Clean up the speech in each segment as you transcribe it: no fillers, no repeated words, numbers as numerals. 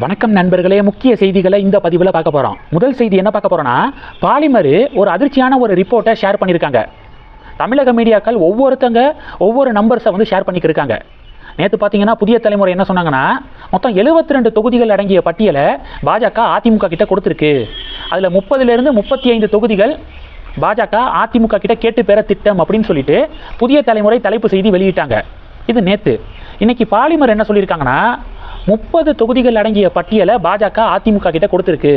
வணக்கம் நண்பர்களே, முக்கிய செய்திகளை இந்த பதிவில் பார்க்க போகிறோம். முதல் செய்தி என்ன பார்க்க போகிறோன்னா, பாலிமர் ஒரு அதிர்ச்சியான ஒரு ரிப்போர்ட்டை ஷேர் பண்ணியிருக்காங்க. தமிழக மீடியாக்கள் ஒவ்வொரு நம்பர்ஸை ஷேர் பண்ணிக்கிருக்காங்க. நேற்று பார்த்தீங்கன்னா புதிய தலைமுறை என்ன சொன்னாங்கன்னா, மொத்தம் 72 தொகுதிகள் அடங்கிய பட்டியலை பாஜக அதிமுக கிட்ட கொடுத்துருக்கு. அதில் 30லேருந்து 35 தொகுதிகள் பாஜக அதிமுக கிட்ட கேட்டு பெற திட்டம் அப்படின்னு சொல்லிட்டு புதிய தலைமுறை தலைப்பு செய்தி வெளியிட்டாங்க. இது நேற்று. இன்னைக்கு பாலிமர் என்ன சொல்லியிருக்காங்கன்னா, 30 தொகுதிகள் அடங்கிய பட்டியலை பாஜக அதிமுக கிட்ட கொடுத்துருக்கு.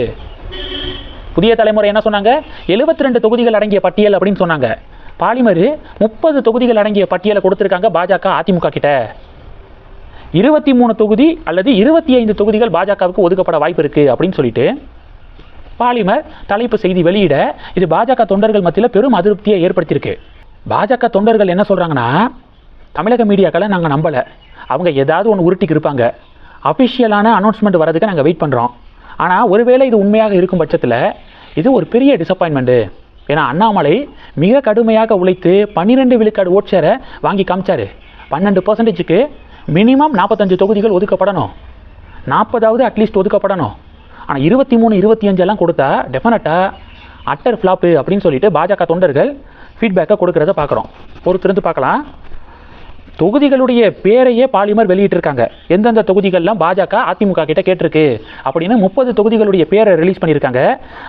புதிய தலைமுறை என்ன சொன்னாங்க, 72 தொகுதிகள் அடங்கிய பட்டியல் அப்படின்னு சொன்னாங்க. பாலிமர் 30 தொகுதிகள் அடங்கிய பட்டியலை கொடுத்துருக்காங்க பாஜக அதிமுக கிட்ட. 23 தொகுதி அல்லது 25 தொகுதிகள் பாஜகவுக்கு ஒதுக்கப்பட வாய்ப்பு இருக்கு அப்படின்னு சொல்லிட்டு பாலிமர் தலைப்பு செய்தி வெளியிட இது பாஜக தொண்டர்கள் மத்தியில் பெரும் அதிருப்தியை ஏற்படுத்தியிருக்கு. பாஜக தொண்டர்கள் என்ன சொல்றாங்கன்னா, தமிழக மீடியாக்களை நாங்கள் நம்பலை, அவங்க ஏதாவது ஒன்று உருட்டிக்கு இருப்பாங்க, அஃபிஷியலான அனௌன்ஸ்மெண்ட் வரதுக்கு நாங்கள் வெயிட் பண்ணுறோம். ஆனால் ஒருவேளை இது உண்மையாக இருக்கும் பட்சத்தில் இது ஒரு பெரிய டிசப்பாயின்மெண்ட்டு. ஏன்னா அண்ணாமலை மிக கடுமையாக உழைத்து 12 விழுக்காடு ஓட் ஷேரை வாங்கி காமிச்சார். 12%க்கு மினிமம் 45 தொகுதிகள் ஒதுக்கப்படணும், 40வது அட்லீஸ்ட் ஒதுக்கப்படணும். ஆனால் 23, 25 எல்லாம் கொடுத்தா டெஃபினட்டாக அட்டர் ஃப்ளாப்பு அப்படின்னு சொல்லிட்டு பாஜக தொண்டர்கள் ஃபீட்பேக்கை கொடுக்கறத பார்க்குறோம். பொறுத்திருந்து பார்க்கலாம். தொகுதிகளுடைய பேரையே பாலிமர் வெளியிட்டிருக்காங்க. எந்தெந்த தொகுதிகள்லாம் பாஜக அதிமுக கிட்ட கேட்டிருக்கு அப்படின்னு 30 தொகுதிகளுடைய பேரை ரிலீஸ் பண்ணியிருக்காங்க.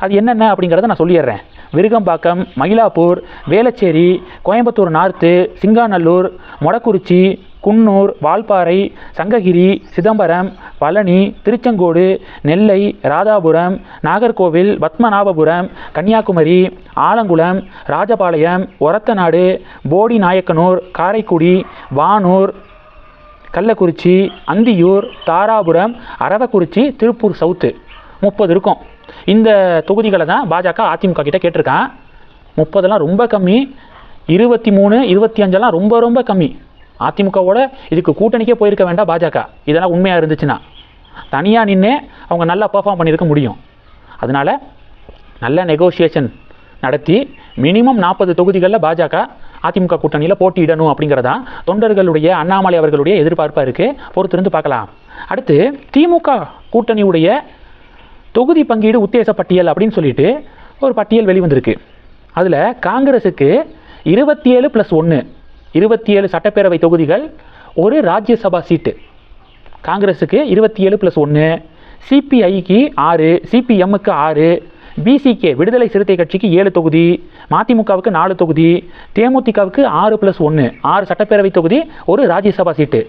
அது என்னென்ன அப்படிங்கிறத நான் சொல்லிடுறேன். விருகம்பாக்கம், மயிலாப்பூர், வேளச்சேரி, கோயம்புத்தூர் நார்த்து, சிங்காநல்லூர், மொடக்குறிச்சி, குன்னூர், வால்பாறை, சங்ககிரி, சிதம்பரம், பழனி, திருச்செங்கோடு, நெல்லை, ராதாபுரம், நாகர்கோவில், பத்மநாபபுரம், கன்னியாகுமரி, ஆலங்குளம், ராஜபாளையம், ஒரத்தநாடு, போடி நாயக்கனூர், காரைக்குடி, வானூர், கள்ளக்குறிச்சி, அந்தியூர், தாராபுரம், அரவக்குறிச்சி, திருப்பூர் சவுத்து 30 இருக்கும். இந்த தொகுதிகளை தான் பாஜக அதிமுக கிட்ட கேட்டிருக்கான். 30லாம் ரொம்ப கம்மி, 23, 25 ரொம்ப ரொம்ப கம்மி. அதிமுகவோட இதுக்கு கூட்டணிக்கே போயிருக்க வேண்டாம் பாஜக. இதெல்லாம் உண்மையாக இருந்துச்சுன்னா தனியாக நின்று அவங்க நல்லா பெர்ஃபார்ம் பண்ணியிருக்க முடியும். அதனால் நல்ல நெகோசியேஷன் நடத்தி மினிமம் 40 தொகுதிகளில் பாஜக அதிமுக கூட்டணியில் போட்டியிடணும் அப்படிங்கிறதான் தொண்டர்களுடைய, அண்ணாமலை அவர்களுடைய எதிர்பார்ப்பாக இருக்குது. பொறுத்திருந்து பார்க்கலாம். அடுத்து திமுக கூட்டணியுடைய தொகுதி பங்கீடு உத்தேச பட்டியல் அப்படின்னு சொல்லிட்டு ஒரு பட்டியல் வெளிவந்திருக்கு. அதில் காங்கிரஸுக்கு 27+1 27 சட்டப்பேரவை தொகுதிகள், ஒரு ராஜ்யசபா சீட்டு. காங்கிரஸுக்கு 27+1, சிபிஐக்கு 6, சிபிஎம்முக்கு 6, பிசிகே விடுதலை சிறுத்தை கட்சிக்கு 7 தொகுதி, மதிமுகவுக்கு 4 தொகுதி, தேமுதிகவுக்கு 6+1 6 சட்டப்பேரவை தொகுதி, ஒரு ராஜ்யசபா சீட்டு.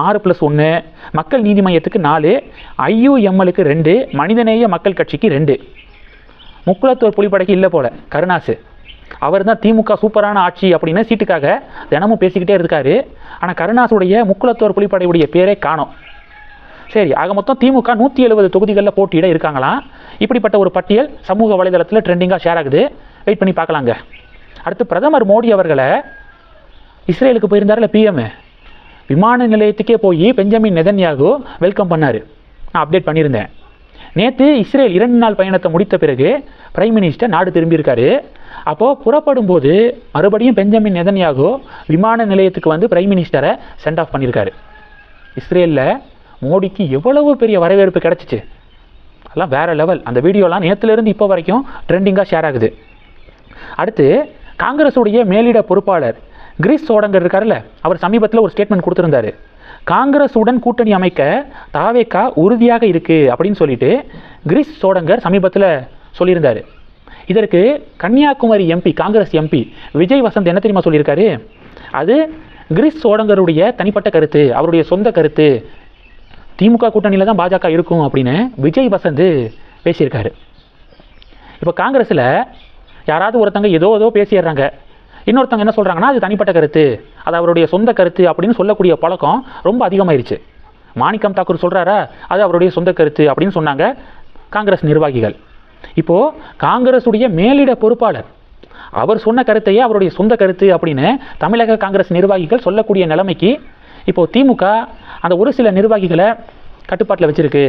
6+1 மக்கள் நீதி மையத்துக்கு 4, ஐயுஎம்எலுக்கு 2, மனிதநேய மக்கள் கட்சிக்கு 2. முக்குளத்தோர் புலிப்படைக்கு இல்லை போல கருணாசு. அவர் தான் திமுக சூப்பரான ஆட்சி அப்படின்னு சீட்டுக்காக தினமும் பேசிக்கிட்டே இருக்காரு. ஆனால் கருணாசுடைய முக்குளத்தோர் புலிப்படையுடைய பேரே காணோம். சரி, ஆக மொத்தம் திமுக 170 தொகுதிகளில் போட்டியிட இருக்காங்களாம். இப்படிப்பட்ட ஒரு பட்டியல் சமூக வலைதளத்தில் ட்ரெண்டிங்காக ஷேர் ஆகுது. வெயிட் பண்ணி பார்க்கலாங்க. அடுத்து பிரதமர் மோடி அவர்களை இஸ்ரேலுக்கு போயிருந்தார்ல பிஎம், விமான நிலையத்துக்கே போய் பெஞ்சமின் நெதன்யாகு வெல்கம் பண்ணார். நான் அப்டேட் பண்ணியிருந்தேன். நேற்று இஸ்ரேல் 2 நாள் பயணத்தை முடித்த பிறகு பிரைம் மினிஸ்டர் நாடு திரும்பியிருக்காரு. அப்போது புறப்படும் போது மறுபடியும் பெஞ்சமின் நெதன்யாகு விமான நிலையத்துக்கு பிரைம் மினிஸ்டரை சென்ட் ஆஃப் பண்ணியிருக்காரு. இஸ்ரேலில் மோடிக்கு எவ்வளவு பெரிய வரவேற்பு கிடச்சிச்சு, அதெல்லாம் வேறு லெவல். அந்த வீடியோலாம் நேற்றுலேருந்து இப்போ வரைக்கும் ட்ரெண்டிங்காக ஷேர் ஆகுது. அடுத்து காங்கிரஸுடைய மேலிட பொறுப்பாளர் கிரீஷ் சோடங்கர் இருக்கார்ல, அவர் சமீபத்தில் ஒரு ஸ்டேட்மெண்ட் கொடுத்துருந்தாரு. காங்கிரஸுடன் கூட்டணி அமைக்க தாவேகா உறுதியாக இருக்குது அப்படின்னு சொல்லிட்டு கிரீஷ் சோடங்கர் சமீபத்தில் சொல்லியிருந்தார். இதற்கு கன்னியாகுமரி எம்பி, காங்கிரஸ் எம்பி விஜய் வசந்த் என்ன தெரியுமா சொல்லியிருக்காரு, அது கிரீஷ் சோடங்கருடைய தனிப்பட்ட கருத்து, அவருடைய சொந்த கருத்து, திமுக கூட்டணியில் தான் பாஜக இருக்கும் அப்படின்னு விஜய் வசந்த் பேசியிருக்காரு. இப்போ காங்கிரஸில் யாராவது ஒருத்தங்க ஏதோ பேசிடுறாங்க, இன்னொருத்தவங்க என்ன சொல்கிறாங்கன்னா அது தனிப்பட்ட கருத்து, அது அவருடைய சொந்த கருத்து அப்படின்னு சொல்லக்கூடிய பழக்கம் ரொம்ப அதிகமாயிருச்சு. மாணிக்கம் தாக்கூர் சொல்கிறாரா, அது அவருடைய சொந்த கருத்து அப்படின்னு சொன்னாங்க காங்கிரஸ் நிர்வாகிகள். இப்போது காங்கிரஸுடைய மேலிட பொறுப்பாளர் அவர் சொன்ன கருத்தையே அவருடைய சொந்த கருத்து அப்படின்னு தமிழக காங்கிரஸ் நிர்வாகிகள் சொல்லக்கூடிய நிலைமைக்கு இப்போது திமுக அந்த ஒரு சில நிர்வாகிகளை கட்டுப்பாட்டில் வச்சுருக்கு.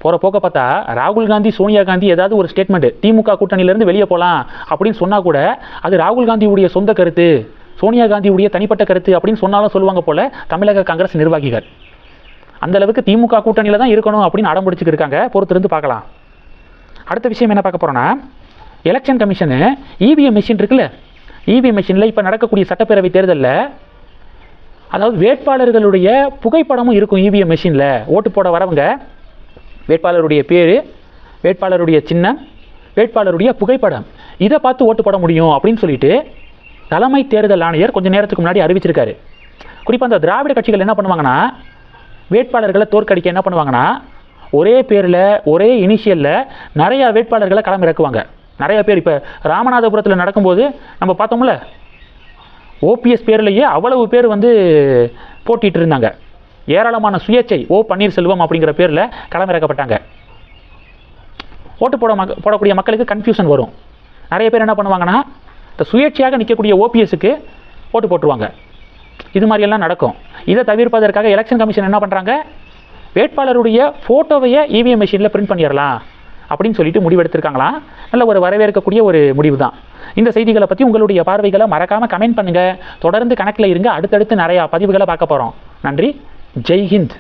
போகிற போக்க பார்த்தா ராகுல் காந்தி, சோனியா காந்தி ஏதாவது ஒரு ஸ்டேட்மெண்ட் திமுக கூட்டணியிலேருந்து வெளியே போகலாம் அப்படின்னு சொன்னால் கூட அது ராகுல் காந்தியுடைய சொந்த கருத்து, சோனியா காந்தியுடைய தனிப்பட்ட கருத்து அப்படின்னு சொன்னாலும் சொல்லுவாங்க போல தமிழக காங்கிரஸ் நிர்வாகிகள். அந்த அளவுக்கு திமுக கூட்டணியில் தான் இருக்கணும் அப்படின்னு அடம் பிடிச்சிக்கிருக்காங்க. பொறுத்திருந்து பார்க்கலாம். அடுத்த விஷயம் என்ன பார்க்க போகிறோன்னா, எலெக்ஷன் கமிஷனு இவிஎம் மிஷின் இருக்குல்ல, இவிஎம் மிஷினில் இப்போ நடக்கக்கூடிய சட்டப்பேரவை தேர்தலில் அதாவது வேட்பாளர்களுடைய புகைப்படமும் இருக்கும். இவிஎம் மிஷினில் ஓட்டு போட வரவங்க வேட்பாளருடைய பேர், வேட்பாளருடைய சின்னம், வேட்பாளருடைய புகைப்படம், இதை பார்த்து ஓட்டு போட முடியும் அப்படின்னு சொல்லிட்டு தலைமை தேர்தல் ஆணையர் கொஞ்சம் நேரத்துக்கு முன்னாடி அறிவிச்சிருக்காரு. குறிப்பாக அந்த திராவிட கட்சிகள் என்ன பண்ணுவாங்கன்னா, வேட்பாளர்களை தோற்கடிக்க என்ன பண்ணுவாங்கன்னா, ஒரே பேரில் ஒரே இனிஷியலில் நிறையா வேட்பாளர்களை களமிறக்குவாங்க. நிறையா பேர் இப்போ ராமநாதபுரத்தில் நடக்கும்போது நம்ம பார்த்தோம்ல, ஓபிஎஸ் பேர்லேயே அவ்வளவு பேர் வந்து போட்டிட்டு இருந்தாங்க. ஏராளமான சுயேச்சை ஓ பன்னீர்செல்வம் அப்படிங்கிற பேரில் களமிறக்கப்பட்டாங்க. ஓட்டு போடக்கூடிய மக்களுக்கு கன்ஃபியூஷன் வரும். நிறைய பேர் என்ன பண்ணுவாங்கன்னா, இந்த சுயேட்சையாக நிற்கக்கூடிய ஓபிஎஸ்க்கு ஓட்டு போட்டுருவாங்க. இது மாதிரியெல்லாம் நடக்கும். இதை தவிர்ப்பதற்காக எலெக்ஷன் கமிஷன் என்ன பண்ணுறாங்க, வேட்பாளருடைய ஃபோட்டோவையே இவிஎம் மிஷினில் பிரிண்ட் பண்ணிடலாம் அப்படின்னு சொல்லிட்டு முடிவெடுத்திருக்காங்களாம். நல்ல ஒரு வரவேற்கக்கூடிய ஒரு முடிவு தான். இந்த செய்திகளை பற்றி உங்களுடைய பார்வைகளை மறக்காமல் கமெண்ட் பண்ணுங்கள். தொடர்ந்து கணக்கில் இருங்க. அடுத்தடுத்து நிறையா பதிவுகளை பார்க்க போகிறோம். நன்றி. ஜெய் ஹிந்த்.